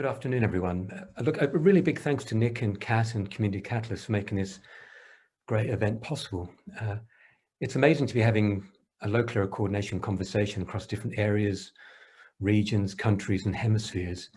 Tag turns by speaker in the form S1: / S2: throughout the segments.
S1: Good afternoon, everyone. Look, a really big thanks to Nick and Kat and Community Catalyst for making this great event possible. It's amazing to be having a local area coordination conversation across different areas, regions, countries and hemispheres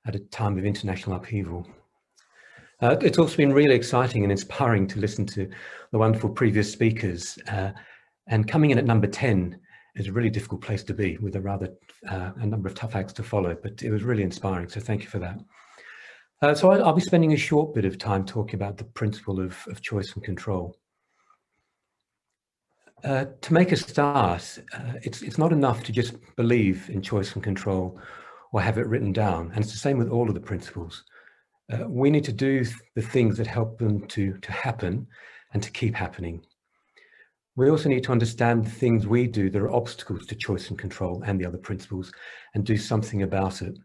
S1: at a time of international upheaval. It's also been really exciting and inspiring to listen to the wonderful previous speakers, and coming in at number 10 is a really difficult place to be, with a number of tough acts to follow, but it was really inspiring, so thank you for that. So I'll be spending a short bit of time talking about the principle of choice and control. To make a start, it's not enough to just believe in choice and control or have it written down, and it's the same with all of the principles. We need to do the things that help them to happen and to keep happening. We also need to understand the things we do that are obstacles to choice and control and the other principles, and do something about it.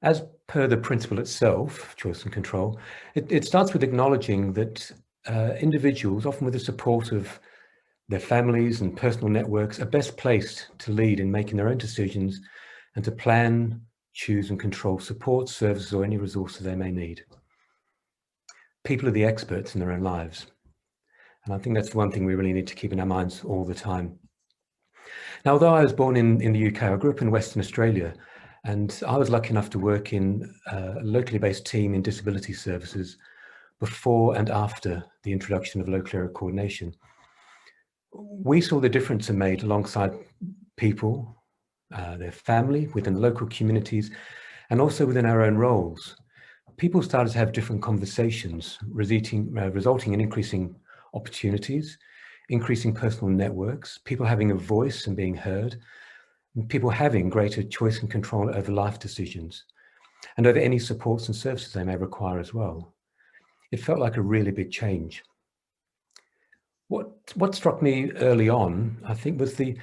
S1: As per the principle itself, choice and control, it starts with acknowledging that individuals, often with the support of their families and personal networks, are best placed to lead in making their own decisions and to plan, choose and control support, services or any resources they may need. People are the experts in their own lives. And I think that's the one thing we really need to keep in our minds all the time. Now, although I was born in the UK, I grew up in Western Australia, and I was lucky enough to work in a locally based team in disability services before and after the introduction of local area coordination. We saw the difference it made alongside people, their family, within local communities, and also within our own roles. People started to have different conversations, resulting in increasing opportunities, increasing personal networks, people having a voice and being heard, and people having greater choice and control over life decisions and over any supports and services they may require as well. It felt like a really big change. What struck me early on, I think, was the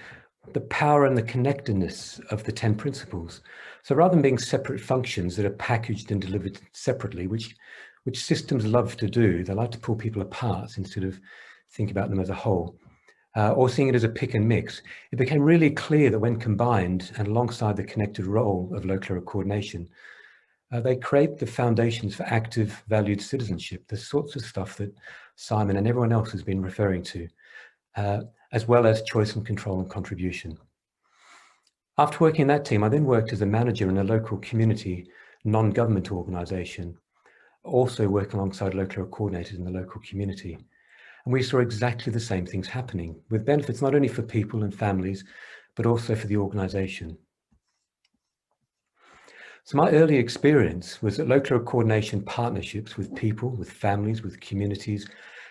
S1: power and the connectedness of the 10 principles. So rather than being separate functions that are packaged and delivered separately, which systems love to do, they like to pull people apart instead of think about them as a whole, or seeing it as a pick and mix. It became really clear that when combined and alongside the connected role of local area coordination, they create the foundations for active, valued citizenship, the sorts of stuff that Simon and everyone else has been referring to, as well as choice and control and contribution. After working in that team, I then worked as a manager in a local community non-government organisation, also working alongside local area coordinators in the local community. And we saw exactly the same things happening, with benefits not only for people and families, but also for the organisation. So my early experience was that local area coordination partnerships with people, with families, with communities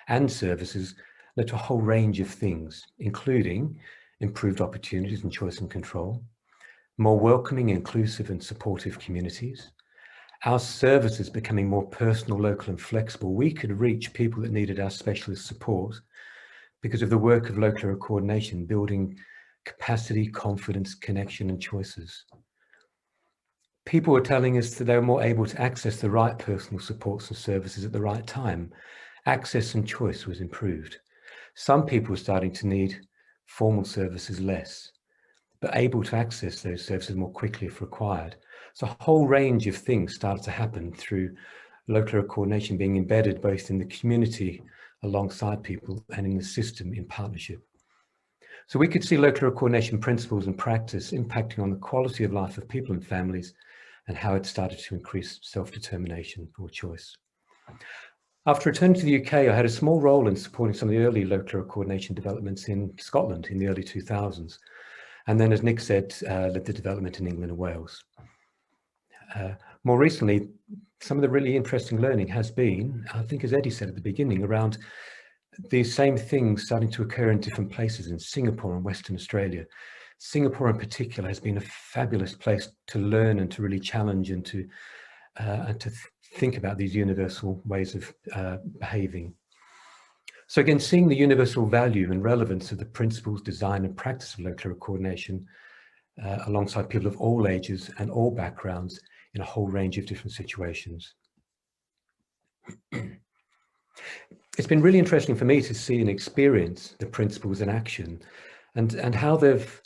S1: and services led to a whole range of things, including improved opportunities and choice and control, more welcoming, inclusive and supportive communities, our services becoming more personal, local and flexible. We could reach people that needed our specialist support because of the work of local area coordination, building capacity, confidence, connection and choices. People were telling us that they were more able to access the right personal supports and services at the right time. Access and choice was improved. Some people were starting to need formal services less, but able to access those services more quickly if required. So a whole range of things started to happen through local area coordination being embedded both in the community alongside people and in the system in partnership. So we could see local area coordination principles and practice impacting on the quality of life of people and families and how it started to increase self-determination or choice. After returning to the UK, I had a small role in supporting some of the early local area coordination developments in Scotland in the early 2000s. And then, as Nick said, led the development in England and Wales. More recently, some of the really interesting learning has been, I think as Eddie said at the beginning, around these same things starting to occur in different places in Singapore and Western Australia. Singapore in particular has been a fabulous place to learn and to really challenge and to think about these universal ways of behaving. So again, seeing the universal value and relevance of the principles, design and practice of local area coordination alongside people of all ages and all backgrounds in a whole range of different situations. It's been really interesting for me to see and experience the principles in action and how they've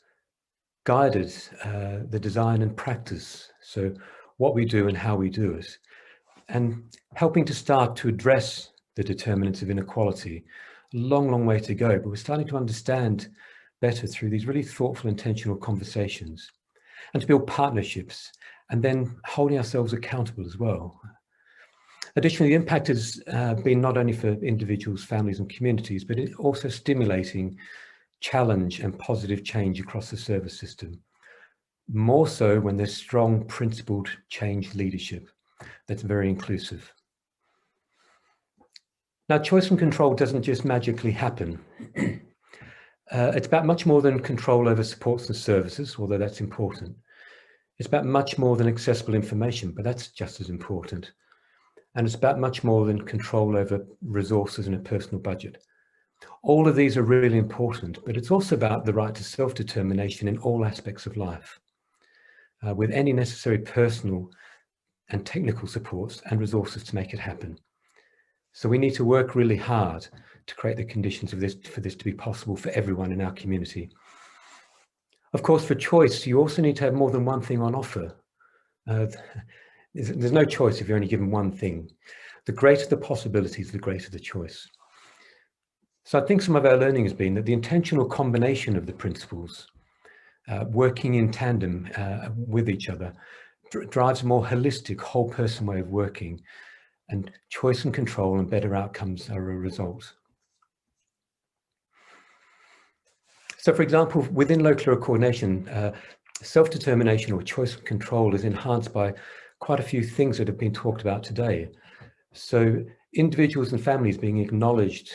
S1: guided the design and practice, so what we do and how we do it, and helping to start to address the determinants of inequality. A long, long way to go, but we're starting to understand better through these really thoughtful, intentional conversations, and to build partnerships, and then holding ourselves accountable as well. Additionally, the impact has been not only for individuals, families and communities, but it also stimulating challenge and positive change across the service system. More so when there's strong, principled change leadership that's very inclusive. Now, choice and control doesn't just magically happen. It's about much more than control over supports and services, although that's important. It's about much more than accessible information, but that's just as important. And it's about much more than control over resources and a personal budget. All of these are really important, but it's also about the right to self-determination in all aspects of life, with any necessary personal and technical supports and resources to make it happen. So we need to work really hard to create the conditions for this to be possible for everyone in our community. Of course, for choice, you also need to have more than one thing on offer. There's no choice if you're only given one thing. The greater the possibilities, the greater the choice. So I think some of our learning has been that the intentional combination of the principles, working in tandem with each other, drives a more holistic, whole person way of working, and choice and control and better outcomes are a result. So for example, within local area coordination, self-determination or choice and control is enhanced by quite a few things that have been talked about today. So individuals and families being acknowledged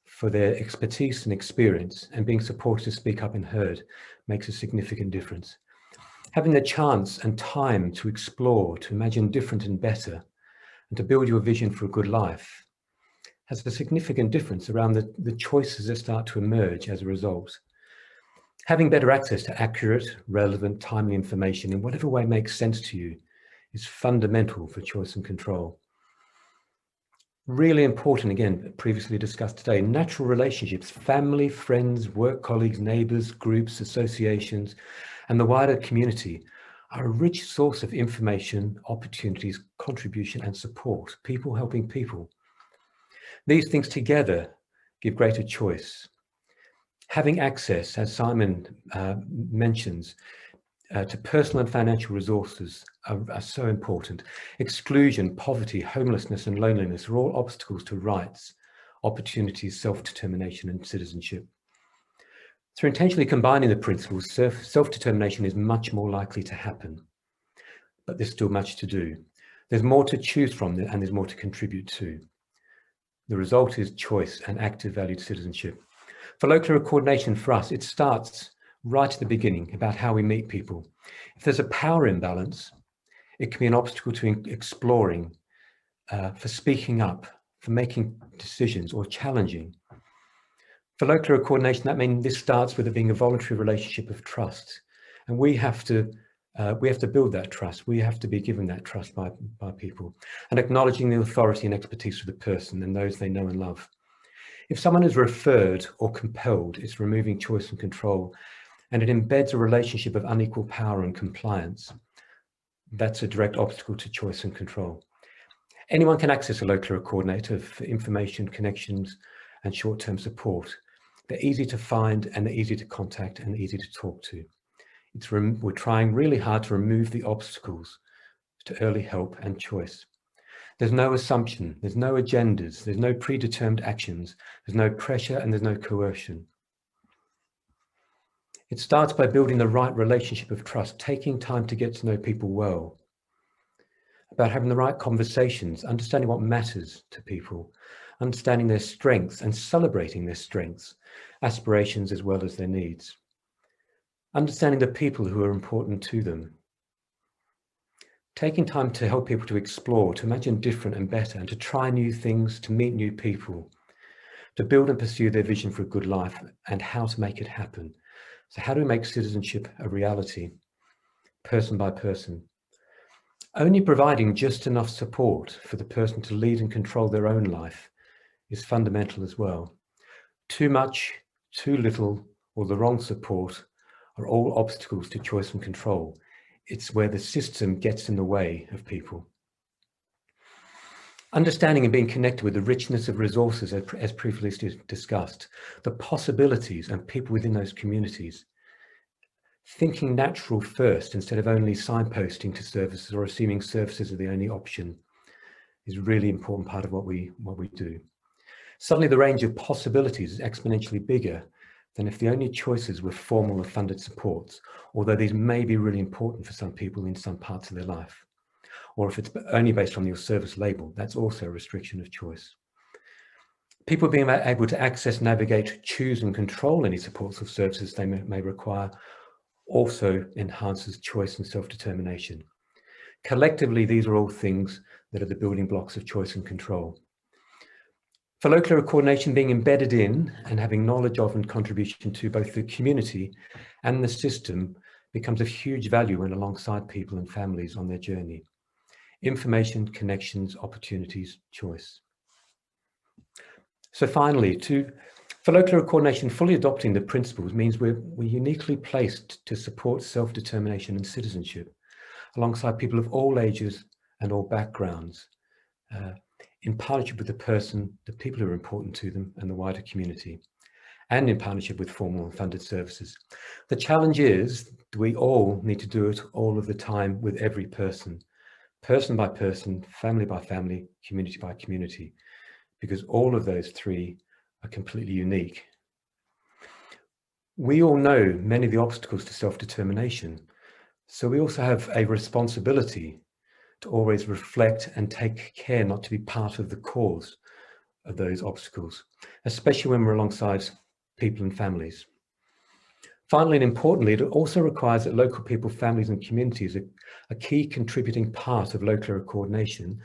S1: for their expertise and experience and being supported to speak up and heard makes a significant difference. Having the chance and time to explore, to imagine different and better, and to build your vision for a good life has a significant difference around the choices that start to emerge as a result. Having better access to accurate, relevant, timely information in whatever way makes sense to you is fundamental for choice and control. Really important, again, previously discussed today, natural relationships, family, friends, work colleagues, neighbours, groups, associations, and the wider community are a rich source of information, opportunities, contribution and support, people helping people. These things together give greater choice. Having access, as Simon mentions, to personal and financial resources are so important. Exclusion, poverty, homelessness and loneliness are all obstacles to rights, opportunities, self-determination and citizenship. Through intentionally combining the principles, self-determination is much more likely to happen. But there's still much to do. There's more to choose from and there's more to contribute to. The result is choice and active valued citizenship. For local area coordination for us, it starts right at the beginning about how we meet people. If there's a power imbalance, it can be an obstacle to exploring, for speaking up, for making decisions or challenging. For local area coordination, that means this starts with it being a voluntary relationship of trust. And we have to build that trust. We have to be given that trust by people and acknowledging the authority and expertise of the person and those they know and love. If someone is referred or compelled, it's removing choice and control, and it embeds a relationship of unequal power and compliance. That's a direct obstacle to choice and control. Anyone can access a local area coordinator for information, connections, and short-term support. They're easy to find and they're easy to contact and easy to talk to. We're trying really hard to remove the obstacles to early help and choice. There's no assumption, there's no agendas, there's no predetermined actions, there's no pressure and there's no coercion. It starts by building the right relationship of trust, taking time to get to know people well, about having the right conversations, understanding what matters to people, understanding their strengths and celebrating their strengths, aspirations as well as their needs, understanding the people who are important to them, taking time to help people to explore, to imagine different and better, and to try new things, to meet new people, to build and pursue their vision for a good life and how to make it happen. So how do we make citizenship a reality, person by person? Only providing just enough support for the person to lead and control their own life is fundamental as well. Too much, too little, or the wrong support are all obstacles to choice and control. It's where the system gets in the way of people. Understanding and being connected with the richness of resources, as previously discussed, the possibilities and people within those communities, thinking natural first instead of only signposting to services or assuming services are the only option is a really important part of what we do. Suddenly the range of possibilities is exponentially bigger than if the only choices were formal or funded supports, although these may be really important for some people in some parts of their life. Or if it's only based on your service label, that's also a restriction of choice. People being able to access, navigate, choose and control any supports or services they may require also enhances choice and self-determination. Collectively, these are all things that are the building blocks of choice and control. For local area coordination, being embedded in and having knowledge of and contribution to both the community and the system becomes of huge value when alongside people and families on their journey. Information, connections, opportunities, choice. So finally, for local area coordination, fully adopting the principles means we're uniquely placed to support self-determination and citizenship alongside people of all ages and all backgrounds, in partnership with the people who are important to them and the wider community, and in partnership with formal and funded services. The challenge is we all need to do it all of the time with every person by person, family by family, community by community, because all of those three are completely unique. We all know many of the obstacles to self-determination, so we also have a responsibility to always reflect and take care not to be part of the cause of those obstacles, especially when we're alongside people and families. Finally, and importantly, it also requires that local people, families and communities are a key contributing part of local area coordination,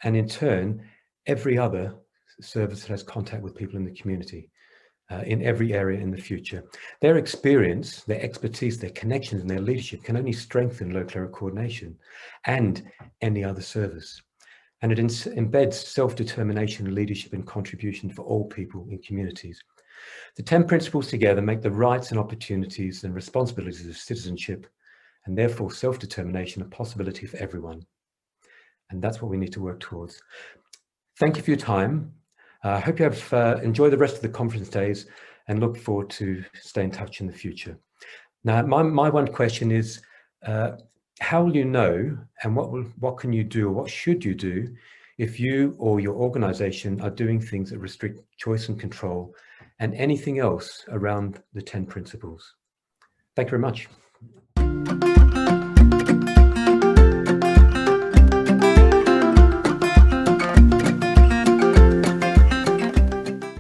S1: and in turn, every other service that has contact with people in the community, in every area in the future. Their experience, their expertise, their connections and their leadership can only strengthen local area coordination and any other service. And it embeds self-determination, leadership and contribution for all people in communities. The 10 principles together make the rights and opportunities and responsibilities of citizenship and therefore self-determination a possibility for everyone. And that's what we need to work towards. Thank you for your time. I hope you have enjoyed the rest of the conference days and look forward to stay in touch in the future. Now, my one question is, how will you know and what can you do or what should you do if you or your organization are doing things that restrict choice and control and anything else around the 10 principles? Thank you very much.